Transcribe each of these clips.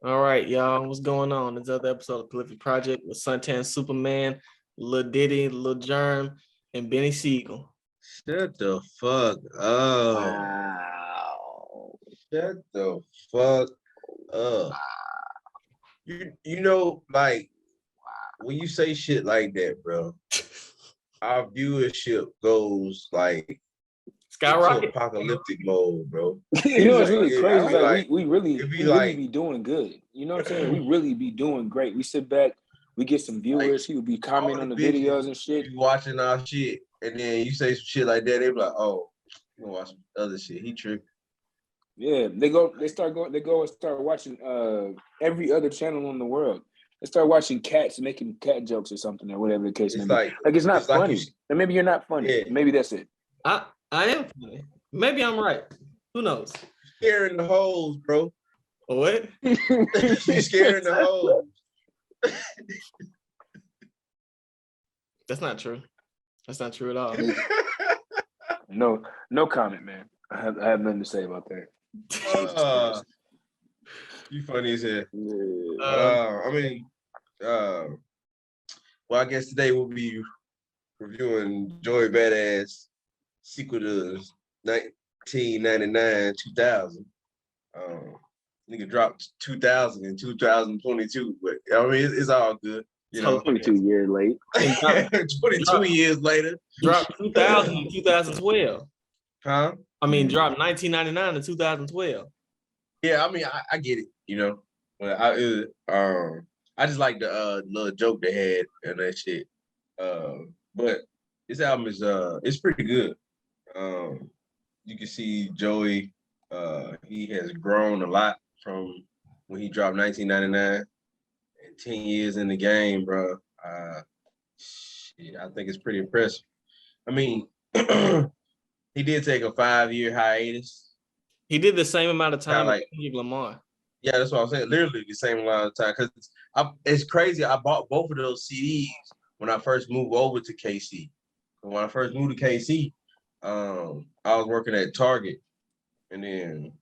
All right, y'all. What's going on? This other episode of Prolific Project with Suntan Superman, Lil Diddy, Lil Germ, and Benny Siegel. Shut the fuck up. Wow. Shut the fuck up. You know, like when you say shit like that, bro, our viewership goes like into Skyrocket. apocalyptic mode, bro. You know what's really It crazy is be like we really it be we really be doing good. You know what I'm saying? We really be doing great. We sit back, we get some viewers, he would be all commenting on the bitches videos and shit. be watching our shit, and then you say some shit like that, they be like, oh, you gonna watch some other shit. He tripping. Yeah, they go and start watching every other channel in the world. They start watching cats making cat jokes or something or whatever the case may It's be. Like it's not it's like funny. And maybe you're not funny. Yeah. Maybe that's it. I am funny. Maybe I'm right. Who knows? Scaring the hoes, bro. What? You scaring the hoes. That's not true. That's not true at all. No comment, man. I have nothing to say about that. You funny as hell. Well, I guess today we'll be reviewing Joey Badass sequel to 1999, 2000. Nigga dropped 2000 in 2022, but I mean it's all good. You know, 22 years late. 22 years later. Dropped 2000 in 2012. Huh? I mean, dropped 1999 in 2012. Yeah, I mean, I get it, you know, but I just like the little joke they had and that shit. But this album is it's pretty good. You can see Joey, he has grown a lot from when he dropped 1999 and 10 years in the game, bro. Shit, I think it's pretty impressive. I mean, he did take a 5-year hiatus. He did the same amount of time like as Kendrick Lamar. Yeah, that's what I'm saying. Literally the same amount of time. Because it's crazy. I bought both of those CDs when I first moved over to KC. When I first moved to KC, I was working at Target, and then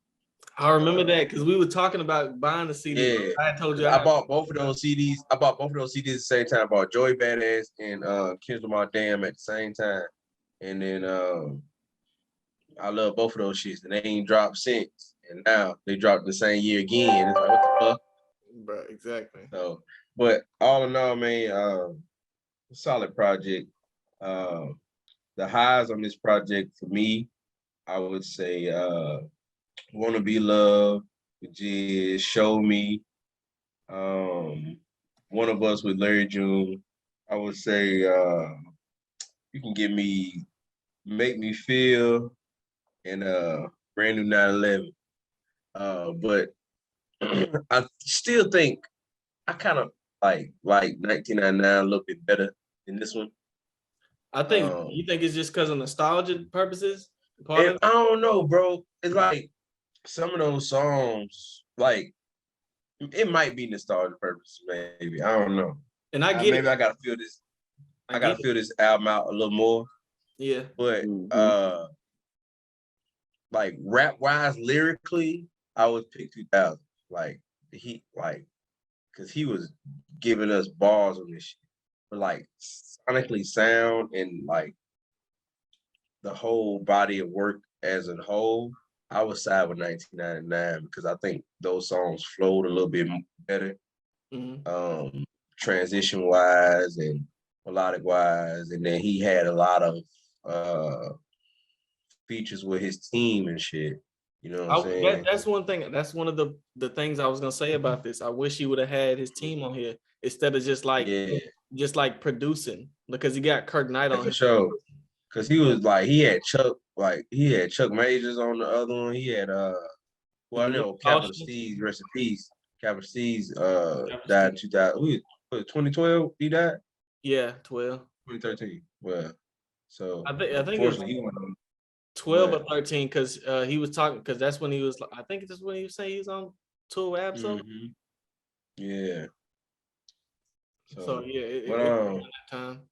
I remember that because we were talking about buying the CD. Yeah, I told you I bought both of those CDs. I bought both of those CDs at the same time. I bought Joey Badass and Kendrick Lamar Damn at the same time, and then I love both of those shits, and they ain't dropped since. And now they dropped the same year again. It's like, what the fuck? Bro, exactly. So, but all in all, man, solid project. The highs on this project for me, I would say Wanna Be Loved, which is Show Me. One of Us with Larry June. I would say you can give me Make Me Feel and Brand New 911. But I still think I kind of like 1999 a little bit better than this one. I think you think it's just because of nostalgia purposes. I don't know, bro. It's like some of those songs, like it might be nostalgia purposes, maybe. I don't know. And I get maybe I gotta feel this. I gotta feel this album out a little more. Yeah. But like rap wise, lyrically, I would pick 2000. Because he was giving us bars on this shit. But like sonically sound and like the whole body of work as a whole, I would side with 1999 because I think those songs flowed a little bit better, transition wise and melodic wise, and then he had a lot of features with his team and shit. You know what I'm saying? That's one thing. That's one of the things I was gonna say about this. I wish he would have had his team on here instead of just like producing, because he got Kirk Knight on for sure. Because he was like he had Chuck Majors on the other one. He had Capital Steez, rest in peace. Capital Steez died in 2000. 2012 he died? Yeah, 12. 2013. Well, so I think it was 12 or 13 because he was talking, because that's when he was, I think that's when he was saying he was on tour with Absol. Yeah. So yeah, it time.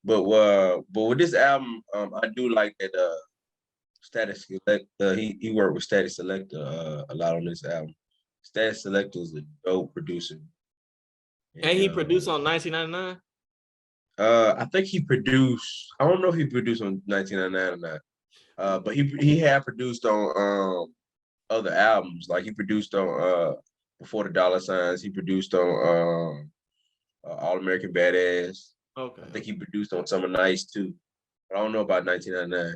But with this album, I do like that Static Select. He worked with Static Selector a lot on this album. Static Selector is a dope producer. And he produced on 1999. I think he produced. I don't know if he produced on 1999 or not. But he had produced on other albums. Like he produced on Before the Dollar Signs. He produced on All American Badass. Okay. I think he produced on Summer Nights too. But I don't know about 1999.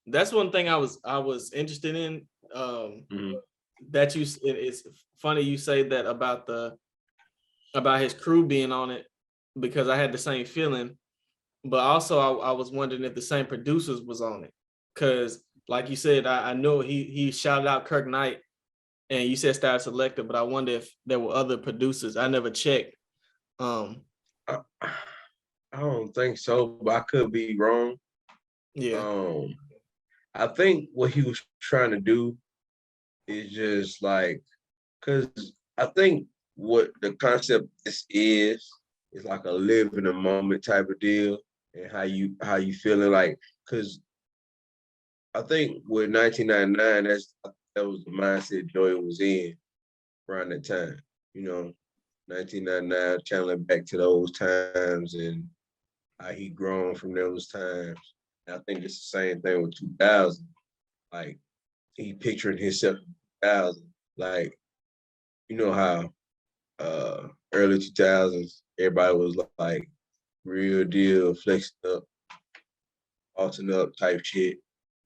That's one thing I was interested in. That it's funny you say that about his crew being on it, because I had the same feeling, but also I was wondering if the same producers was on it, because like you said, I know he shouted out Kirk Knight, and you said Static Selector, but I wonder if there were other producers. I never checked. I don't think so, but I could be wrong. Yeah. I think what he was trying to do is just like, because I think what the concept this is like a live in a moment type of deal, and how you feeling like, because I think with 1999, that was the mindset Joey was in around that time. 1999, channeling back to those times and how he grown from those times. And I think it's the same thing with 2000. Like he picturing himself in 2000. Like, you know how early 2000s, everybody was like real deal, flexing up, bossing up type shit.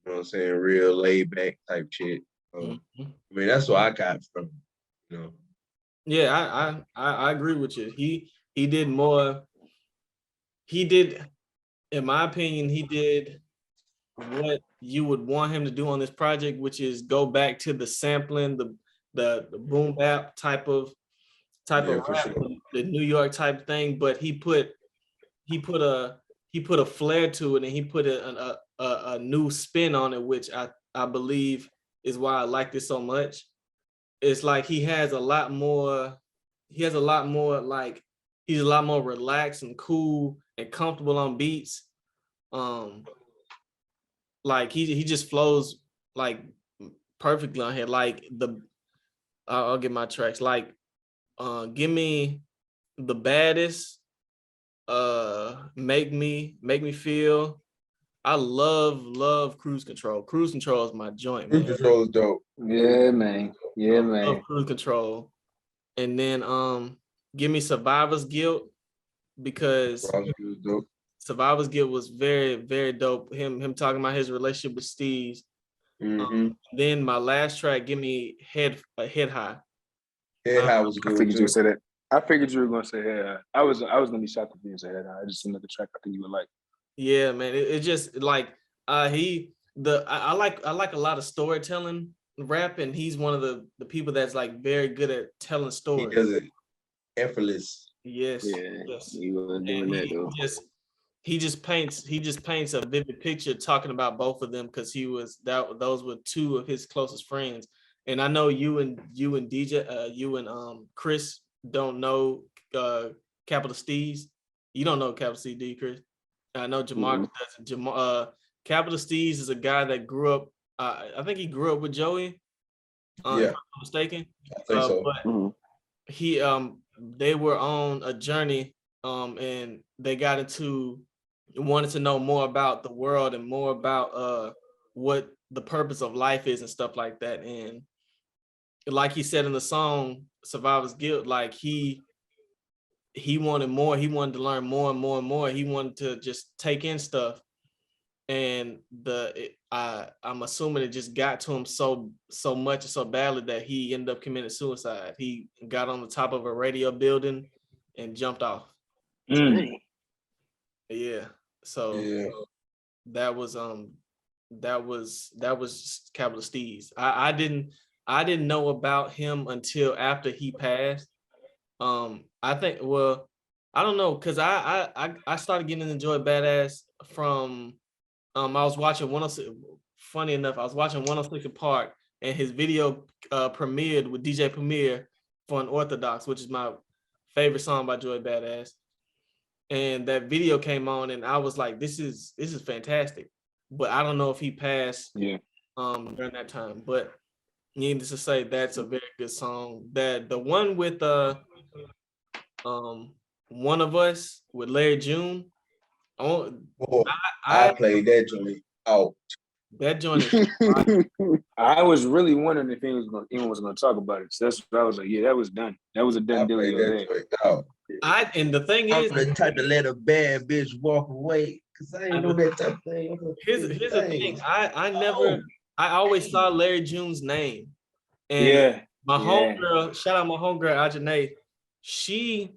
You know what I'm saying? Real laid back type shit. I mean, that's what I got from him. Yeah, I agree with you. He did more. He did, in my opinion, he did what you would want him to do on this project, which is go back to the sampling, the boom bap type of rap, Sure. the New York type thing. But he put a flair to it, and he put a new spin on it, which I believe is why I like this so much. It's like he has a lot more like, he's a lot more relaxed and cool and comfortable on beats. Like he just flows like perfectly on here. Like I'll get my tracks. Like give me The Baddest, make me feel. I love Cruise Control. Cruise Control is my joint, man. Cruise Control is dope. Yeah, man. Yeah, I man. love Cruise Control. And then give me Survivor's Guilt, because Survivor's Guilt was very, very dope. Him talking about his relationship with Steve. Then my last track, give me Head High. Head High was good. I figured you would say that. I figured you were gonna say Head High. I was gonna be shocked if you didn't say Head High. I just another track I think you would like. Yeah, man. It just like I like a lot of storytelling rap, and he's one of the people that's like very good at telling stories. He does it effortless. Yes. Yeah, Yes. he was doing that though. He just paints a vivid picture talking about both of them, because those were two of his closest friends. And I know you and DJ, you and Chris don't know Capital Steez. You don't know Capital Steez, Chris? I know Jamar doesn't. Capital Steez is a guy that grew up. I think he grew up with Joey. If I'm not mistaken. I think so. But he they were on a journey, and they wanted to know more about the world and more about what the purpose of life is and stuff like that. And like he said in the song Survivor's Guilt, like he wanted more. He wanted to learn more and more and more. He wanted to just take in stuff. And I'm assuming it just got to him so much and so badly that he ended up committing suicide. He got on the top of a radio building and jumped off. Yeah. So that was Capital Steez. I didn't know about him until after he passed. I think, well, I don't know, because I started getting to enjoy Badass from I was watching 106. Funny enough, I was watching 106 Park, and his video premiered with DJ Premier for Unorthodox, which is my favorite song by Joey Badass. And that video came on, and I was like, this is fantastic. but I don't know if he passed Yeah. during that time. But needless to say, that's a very good song. That the one with One of Us with Larry June. Oh, Boy, I I played that joint out. that joint is fire. I was really wondering if anyone was gonna talk about it. So that's what I was like, yeah, that was done. That was a I done played dealio that there. joint out. And the thing I'm is, the type to let a bad bitch walk away. Cause I ain't know that type of thing. I'm gonna here's do the thing. things. I always saw Larry June's name. And Yeah. my Yeah. homegirl, shout out my homegirl Ajane, she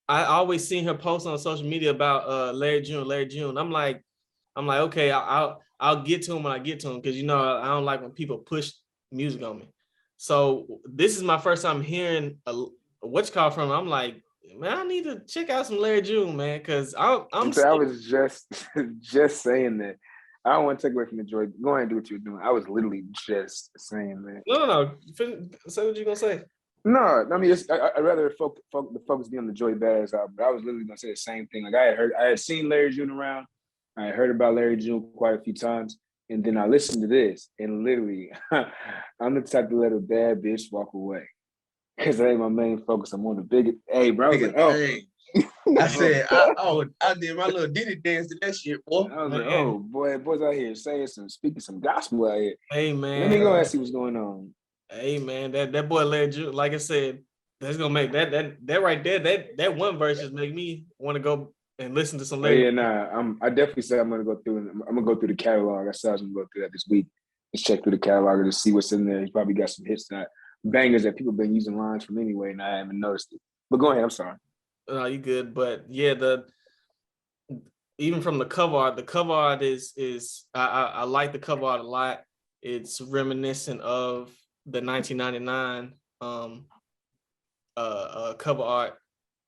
I always seen her post on social media about Larry June. I'm like, okay, I'll get to him when I get to him, because I don't like when people push music on me. So this is my first time hearing what's called from him. I'm like, man, I need to check out some Larry June, man, because I'm So I was just saying that. I don't want to take away from the joy. Go ahead and do what you're doing. I was literally just saying that. no. Say what you gonna say. No, I mean, I'd rather the focus be on the Joey Badass album. But I was literally gonna say the same thing. Like I had seen Larry June around. I had heard about Larry June quite a few times, and then I listened to this, and literally, I'm the type to let a bad bitch walk away, because that ain't my main focus. I'm on the biggest. Hey, bro, I was like, oh, Thing. I said, I did my little ditty dance to that shit, boy. I was like, Man. oh boy, boys out here speaking some gospel out here. Hey Let me man. go and see what's going on. Hey man, that boy Larry June, like I said, that's gonna make that right there. That one verse just make me want to go and listen to some Oh Larry. yeah, nah. I definitely said I'm gonna go through. I'm gonna go through the catalog. I said I was gonna go through that this week. Just check through the catalog to see what's in there. He's probably got some hits that bangers that people been using lines from anyway, and I haven't noticed it. But go ahead. I'm sorry. You good, but yeah, even from the cover art is I like the cover art a lot. It's reminiscent of the 1999 cover art,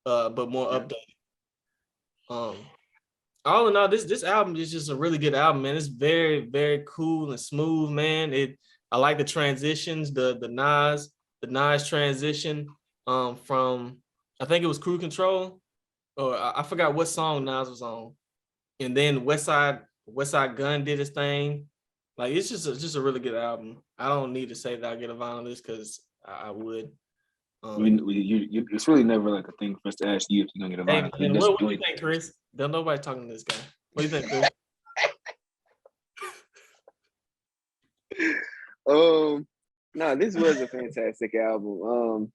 but more updated. All in all, this album is just a really good album, man. It's very, very cool and smooth, man. I like the transitions, the Nas transition from, I think it was Cruise Control, or I forgot what song Nas was on. And then West Side Gun did his thing. Like, it's just a really good album. I don't need to say that I get a vinyl list, because I would. It's really never like a thing for us to ask you if you're gonna get a Hey vinyl. man, what do you think, Chris? Don't nobody talking to this guy. What do you think, Chris? No, this was a fantastic album.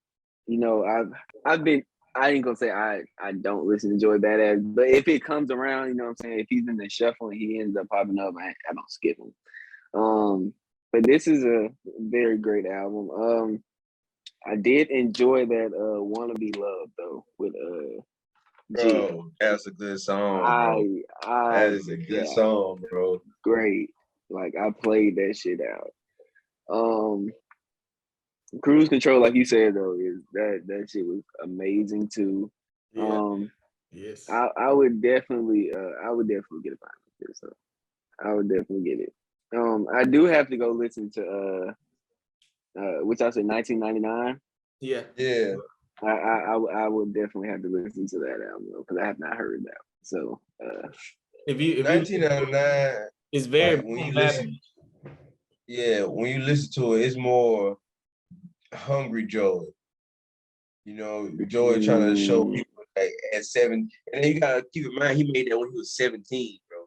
I've been I ain't gonna say I don't listen to Joey Badass, but if it comes around, you know what I'm saying, if he's in the shuffle and he ends up popping up, I don't skip him. But this is a very great album. I did enjoy that Wanna Be Loved though with G. Bro, that's a good song, bro. That is a good song, bro. Great. Like I played that shit out. Cruise Control, like you said though, is that shit was amazing too. Yeah. Yes. I would definitely get a vinyl of this. So I would definitely get it. I do have to go listen to which I said 1999. Yeah. Yeah. I would definitely have to listen to that album because I have not heard that. So If you 1999, it's very like when you bad. listen, when you listen to it, it's more hungry Joey. Joey trying to show people like at 7, and then you gotta keep in mind he made that when he was 17, bro.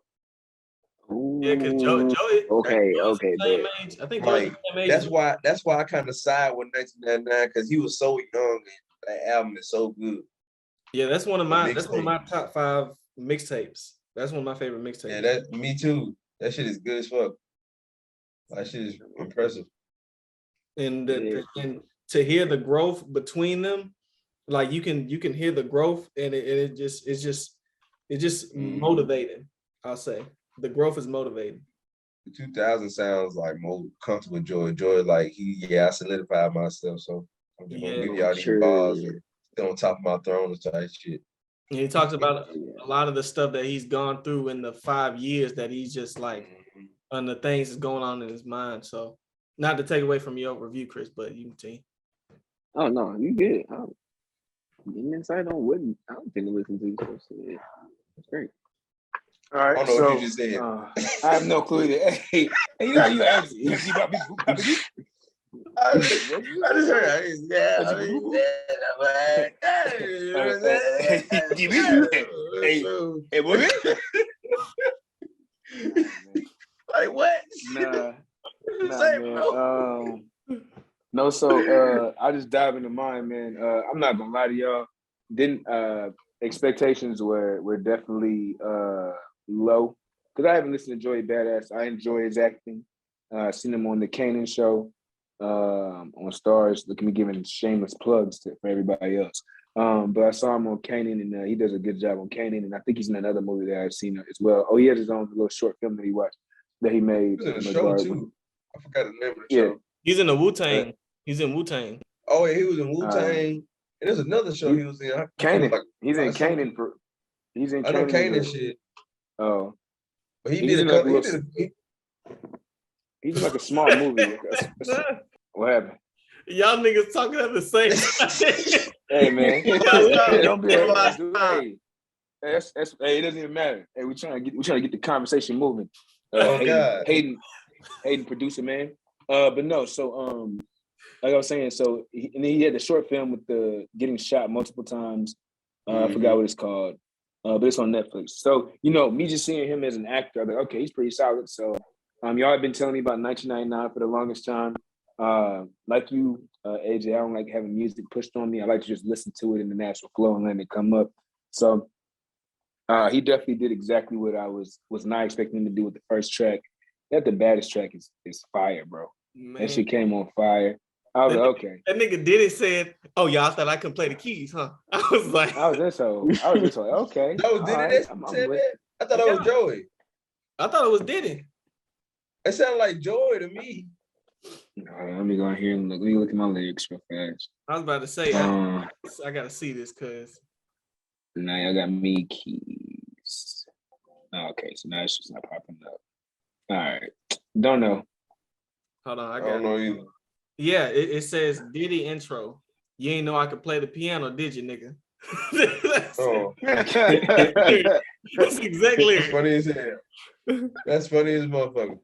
Yeah, because Joey. Okay, Joey's okay, the same but age. I think Joey's Like the same age. that's why I kind of side with 1999 because he was so young and that album is so good. Yeah, that's one of The my mixtape. top 5 mixtapes. That's one of my favorite mixtapes. Yeah, that me too. That shit is good as fuck. That shit is impressive. And yeah. and to hear the growth between them, like you can hear the growth, and it's just motivating. I'll say the growth is motivating. The 2000 sounds like more comfortable Joy. Joy, like I solidified myself, so I'm just gonna give y'all these bars and sit on top of my throne and type shit. And he talks about a lot of the stuff that he's gone through in the 5 years that he's just like, and the things that's going on in his mind. So, not to take away from your review, Chris, but you can see. Oh no, you good. Getting insight on what I don't think to listen to. So yeah, that's great. All I right, don't know so what you just said. I have no clue either. Hey, you know how you ask I just heard. Hey, woman. Like what? Nah, Say, man. bro. No, so I just dive into mine, man. I'm not gonna lie to y'all. Didn't expectations were definitely low because I haven't listened to Joey Badass. I enjoy his acting. Seen him on the Kanan show on Stars. Look at me giving shameless plugs for everybody else. But I saw him on Kanan, and he does a good job on Kanan. And I think he's in another movie that I've seen as well. Oh, he has his own little short film that he watched that he made. He was in a show too. I forgot the name of the show. He's in the Wu-Tang. He's in Wu-Tang. Oh, yeah, he was in Wu-Tang. And there's another show he was in. Kanan. He's in Kanan. He's in Kanan. I know Kanan shit. Oh. But he did a couple. He's like a small movie. What happened? Y'all niggas talking at the same time. Hey, man. Don't be hey, it doesn't even matter. Hey, we're trying to get the conversation moving. Hayden, producer, man. But no, so like I was saying, so he had the short film with the getting shot multiple times. I forgot what it's called. But it's on Netflix. So, me just seeing him as an actor, I'm like, okay, he's pretty solid. So y'all have been telling me about 1999 for the longest time. Like you, AJ, I don't like having music pushed on me. I like to just listen to it in the natural flow and letting it come up. So he definitely did exactly what I was not expecting him to do with the first track. The baddest track is fire, bro. Man. That shit came on fire. I was like, okay. That nigga did it. Said, "Oh, y'all thought I can play the keys, huh?" I was like, I was just like, okay. That was Diddy that said that? I thought that was Joey. I thought it was Diddy. It sounded like Joey to me. Let me go in here and look. Let me look at my lyrics real fast. I was about to say, I gotta see this because now I got me keys. Okay, so now it's just not popping up. All right, don't know. Hold on, I don't know either. Yeah, it says Diddy intro. You ain't know I could play the piano, did you, nigga? That's exactly it. Funny as hell. That's funny as motherfucker.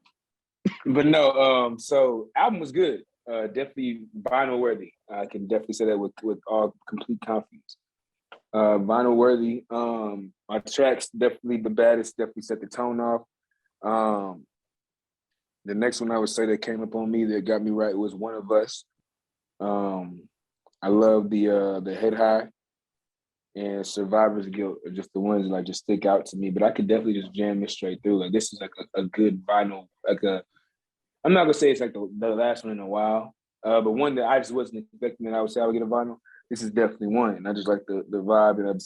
But no, so album was good. Definitely vinyl worthy. I can definitely say that with all complete confidence. Vinyl worthy. Our tracks definitely the baddest. Definitely set the tone off. The next one I would say that came up on me that got me right was One of Us. I love the Head High and Survivor's Guilt are just the ones that just stick out to me. But I could definitely just jam this straight through. Like this is like a good vinyl, I'm not gonna say it's like the last one in a while, but one that I just wasn't expecting that I would say I would get a vinyl. This is definitely one, and I just like the vibe. And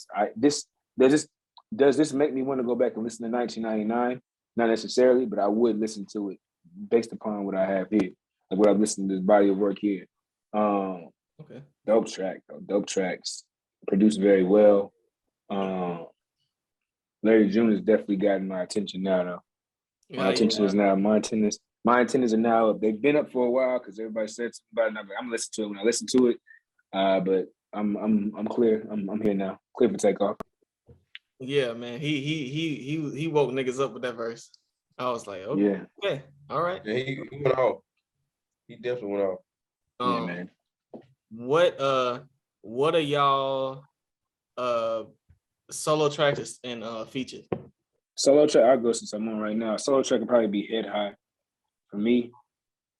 does this make me want to go back and listen to 1999? Not necessarily, but I would listen to it based upon what I have here, like what I've listened to this body of work here. Okay. Dope tracks, produced very well. Larry June has definitely gotten my attention now, though. My antennas are now up. They've been up for a while because everybody said something about it. I'm gonna listen to it when I listen to it. But I'm clear. I'm here now. Clear for takeoff. Yeah, man. He woke niggas up with that verse. I was like, okay, yeah. Okay, all right. Yeah, he went off. He definitely went off. Yeah, man. What are y'all solo tracks and features? Solo track, I'll go since I'm on right now. Solo track would probably be Head High for me.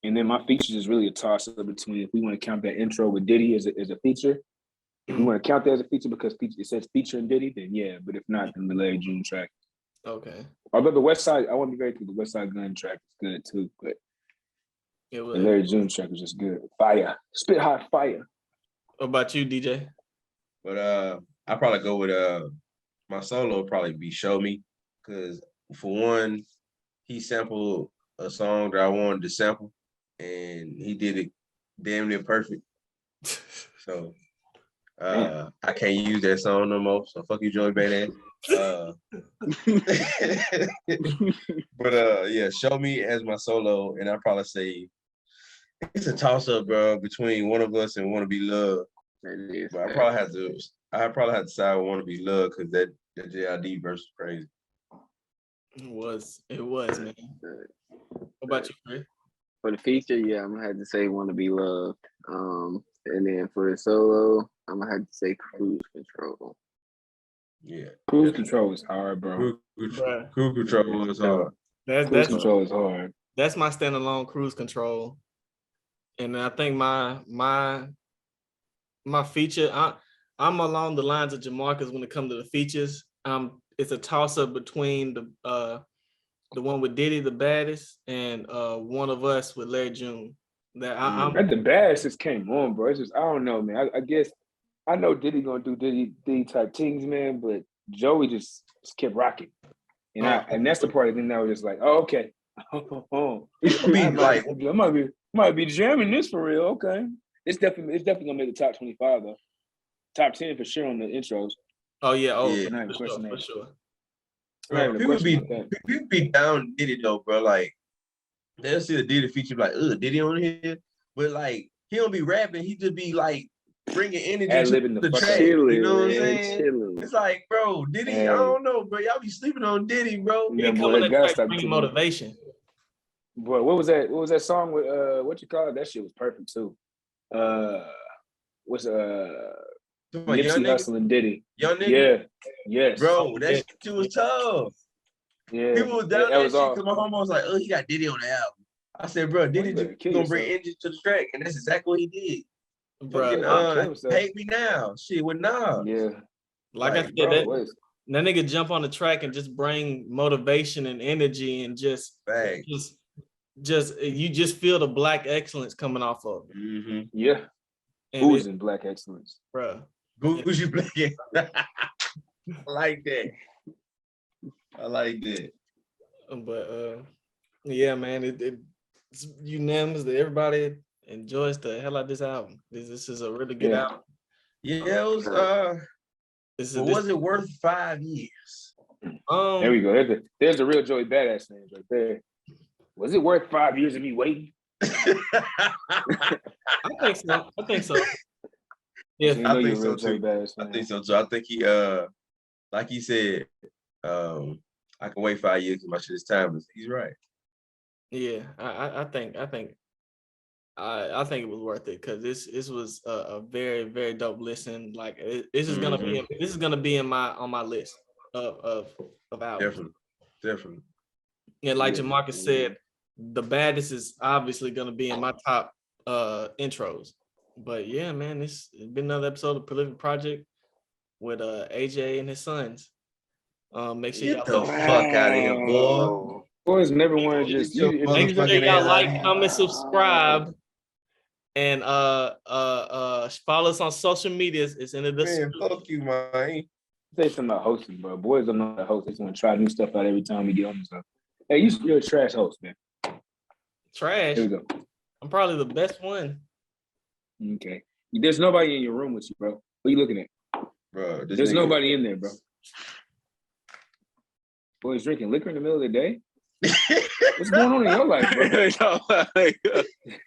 And then my features is really a toss-up between if we want to count that intro with Diddy as a feature. If we want to count that as a feature because it says feature and Diddy, then yeah. But if not, then the Larry June track. Okay. Although the West Side, I want to be very clear, the West Side Gun track is good too. But the Larry June track was just good. Fire. Spit hot fire. What about you, DJ? But I probably go with my solo would probably be Show Me. Because for one, he sampled a song that I wanted to sample, and he did it damn near perfect. So I can't use that song no more. So fuck you, Joey Badass. But yeah, Show Me as my solo, and I'd probably say it's a toss up, bro, between One of Us and Wanna Be Loved. But I probably have to side with Wanna Be Loved because that JID verse is crazy. It was, man. What about you, Chris? For the feature, yeah, I'm gonna have to say "Wanna Be Loved." And then for the solo, I'm gonna have to say "Cruise Control." Yeah. Cruise control is hard, bro. Bruh. Cruise control was hard. Cruise That's control is hard. that's my standalone Cruise Control, and I think my feature. I'm along the lines of Jamarcus when it comes to the features. It's a toss up between the one with Diddy, the baddest, and One of Us with Larry June. That I'm At the baddest just came on, bro. It's just I don't know, man. I guess I know Diddy gonna do Diddy type things, man, but Joey just kept rocking. And that's the part of the thing that was just like, oh, okay. It's gonna be like I might be jamming this for real. Okay. It's definitely gonna make the top 25 though. Top 10 for sure on the intros. oh yeah, Yeah. Not even for sure, question for that. sure. Not even a question about that. people be down Diddy though, bro. Like they'll see the Diddy feature like, Diddy on here, but like he don't be rapping. He just be like bringing energy to Ad-libbing the the fuck track. out. You know what I'm man, saying? chilling. It's like, bro, Diddy. Hey. I don't know, bro. Y'all be sleeping on Diddy, bro. Yeah, He boy, coming it to gotta track stop bringing to motivation. Boy, what was that song with what you call it? That shit was perfect too. What's Come on, young Nipsey nigga, Hussle and Diddy. young nigga, Yeah. Yes. bro. That shit was tough. Yeah. People was down that that was shit all. because my homie was like, he got Diddy on the album. I said, bro, Diddy you better just kill gonna bring yourself. energy to the track, and that's exactly what he did. Fucking Bruh, Kill himself. hate me now. Shit with Nas. Yeah. like I Like, said, bro, that nigga jump on the track and just bring motivation and energy and just facts. you just feel the black excellence coming off of it. Mm-hmm. Yeah. And Who's in black excellence? bruh. Who's you playing? I like that. I like that. But yeah, man, it's unanimous that everybody enjoys the hell out of this album. This is a really good Yeah. album. Yeah, it was This but was it worth 5 years? There we go. There's the real Joey Badass names right there. Was it worth 5 years of me waiting? I think so. Yeah, So you know I you're think a so real Joey too. Badass I fan. think so too. I think he like he said, I can wait 5 years because my shit is timeless. He's right. yeah. I think it was worth it because this was a very, very dope listen. Like this is gonna be on my list of albums. Definitely. And like Jamarcus said, the baddest is obviously gonna be in my top intros. But yeah, man, it's been another episode of Prolific Project with AJ and his sons. Make sure Get y'all the fuck out of here, boy. Boys never want to just Get your make sure motherfucking y'all ass like, out of here. comment, subscribe, and follow us on social medias. It's in the description. Man, fuck you, man. say something about hosting, bro. Boys don't know how to host. They just want to try new stuff out every time we get on stuff. Hey, you're a trash host, man. Trash. Here we go. I'm probably the best one. Okay. There's nobody in your room with you, bro. What are you looking at? Bro, There's nobody in there, bro. Boys drinking liquor in the middle of the day? What's going on in your life, bro?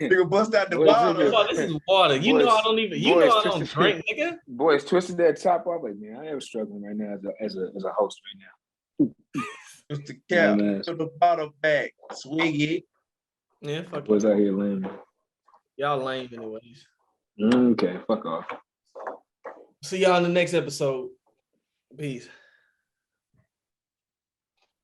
Nigga bust out the Boys bottle. drinking- Oh, this is water. You know I don't even. You know I don't drink, nigga. Boys twisted that top off. Like, man, I am struggling right now as a host right now. Just the cap. Man. Put the bottle back. Swig it. Yeah, fuck Boys you. out here lame. Y'all lame anyways. Okay, fuck off. See y'all in the next episode. Peace.